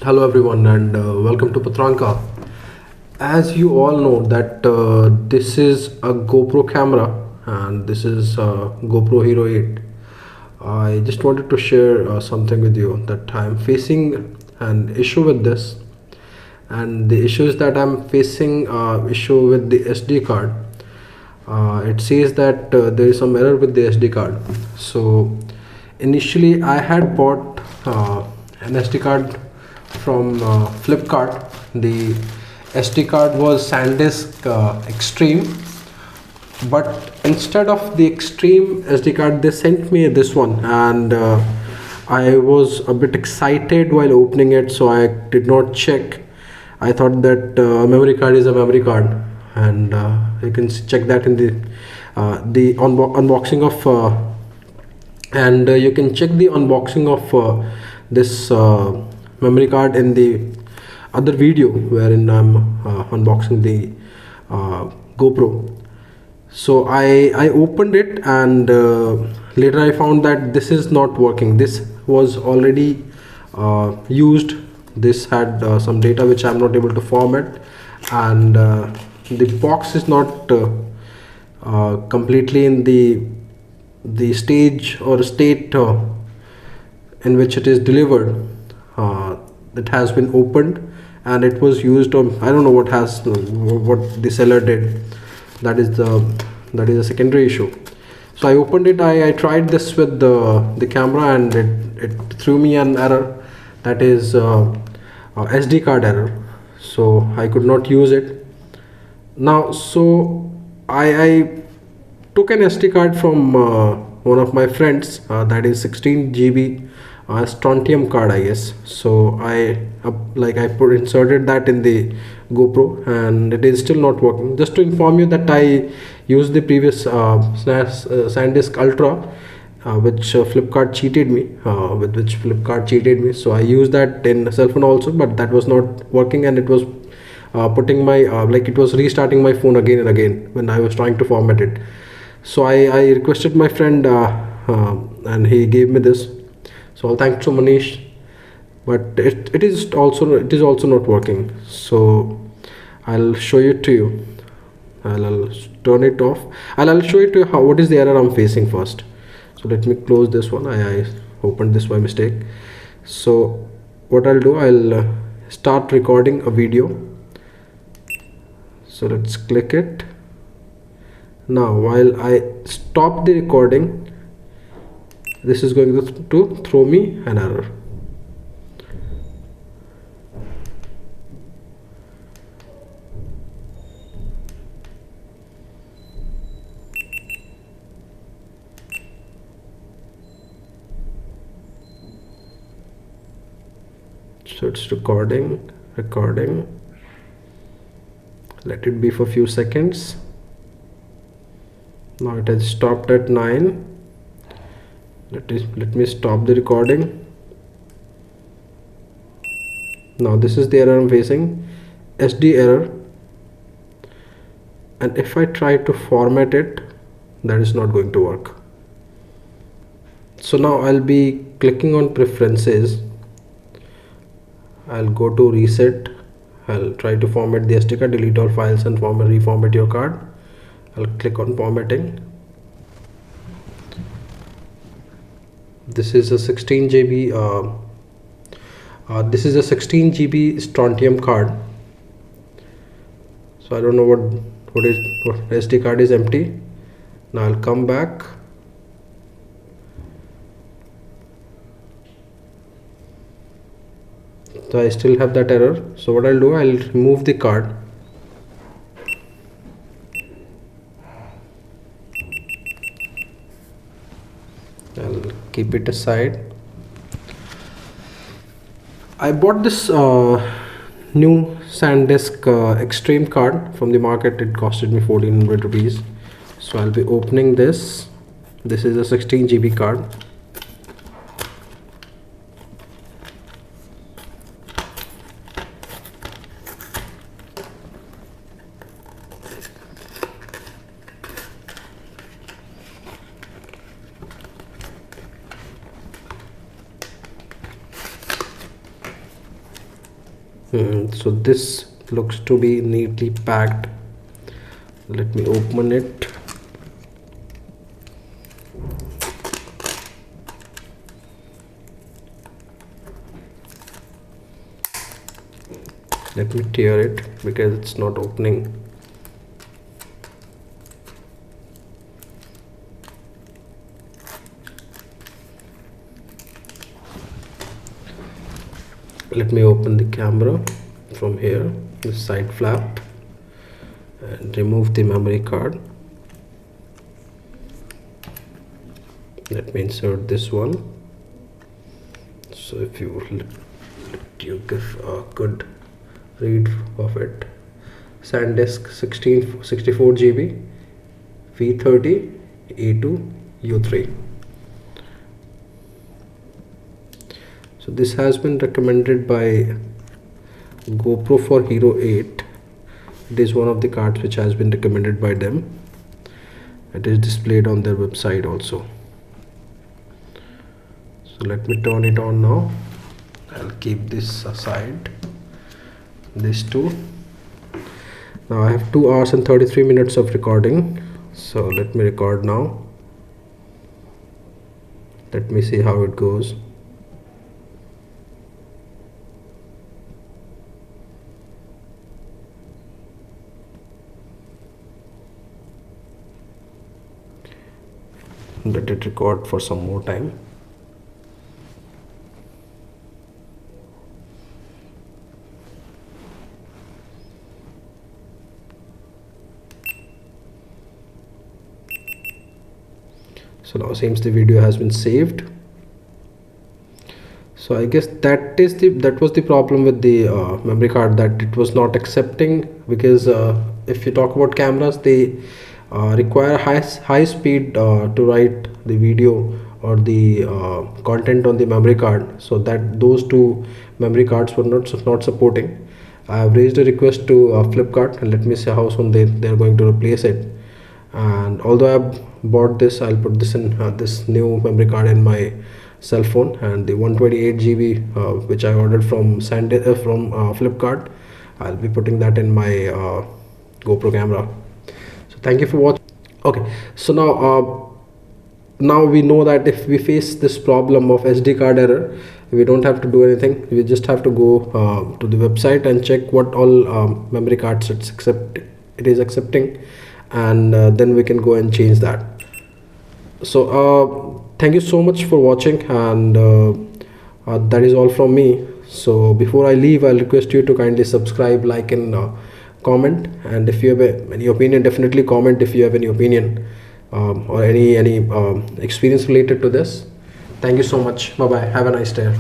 Hello everyone and welcome to Patranka. As you all know that this is a GoPro camera and this is GoPro Hero 8. I just wanted to share something with you that I'm facing an issue with this, and the issue is that I'm facing issue with the SD card. It says that there is some error with the SD card. So initially I had bought an SD card from Flipkart. The SD card was SanDisk Extreme, but instead of the Extreme SD card they sent me this one, and I was a bit excited while opening it, so I did not check. I thought that memory card is a memory card, and you can check that in the unboxing of and you can check the unboxing of this memory card in the other video wherein I'm unboxing the GoPro. So I opened it, and later I found that this is not working. This was already used. This had some data which I'm not able to format, and the box is not completely in the stage or state in which it is delivered. It has been opened and it was used on, I don't know what the seller did. That is a secondary issue. So I opened it. I tried this with the camera, and it threw me an error, that is SD card error. So I could not use it now. So I took an SD card from one of my friends, that is 16 GB strontium card, I guess. So I inserted that in the GoPro, and it is still not working. Just to inform you that I used the previous SanDisk Ultra, which Flipkart cheated me, with which Flipkart cheated me. So I used that in cell phone also, but that was not working, and it was putting my it was restarting my phone again and again when I was trying to format it. So I requested my friend, and he gave me this. So thanks to Manish, but it is also not working. So I'll show it to you. I'll turn it off. I'll show it to you what is the error I'm facing first. So let me close this one. I opened this by mistake. So what I'll do, I'll start recording a video. So let's click it. Now while I stop the recording, this is going to throw me an error. So it's recording. Let it be for a few seconds. Now it has stopped at 9. Let me stop the recording. Now this is the error I'm facing, SD error, and if I try to format it, that is not going to work. So now I'll be clicking on preferences. I'll go to reset. I'll try to format the SD card, delete all files and reformat your card. I'll click on formatting. This is a 16 GB this is a 16 GB strontium card. So I don't know what SD card is empty. Now I'll come back. So I still have that error. So what I'll do, I'll remove the card. I'll keep it aside. I bought this new SanDisk Extreme card from the market. It costed me 1400 rupees. So I'll be opening this. This is a 16 GB card. So this looks to be neatly packed. Let me open it. Let me tear it because it's not opening. Let me open the camera from here, the side flap, and remove the memory card. Let me insert this one. So if you let you give a good read of it. SanDisk 64 GB V30 A2 U3. So this has been recommended by GoPro for Hero 8. It is one of the cards which has been recommended by them. It is displayed on their website also. So let me turn it on now. I'll keep this aside. These two. Now I have 2 hours and 33 minutes of recording. So let me record now. Let me see how it goes. Let it record for some more time. So now seems the video has been saved. So I guess that was the problem with the memory card, that it was not accepting, because if you talk about cameras, they require high speed to write the video or the content on the memory card. So that those two memory cards were not supporting. I have raised a request to Flipkart, and let me see how soon they're going to replace it. And although I've bought this, I'll put this in this new memory card in my cell phone, and the 128 GB which I ordered from Flipkart, I'll be putting that in my GoPro camera. So thank you for watching. Okay, so now we know that if we face this problem of SD card error, we don't have to do anything. We just have to go to the website and check what all memory cards it is accepting, and then we can go and change that. So thank you so much for watching, and that is all from me. So before I leave, I'll request you to kindly subscribe, like, and comment. And if you have any opinion, definitely comment if you have any opinion or any experience related to this. Thank you so much. Bye bye. Have a nice day.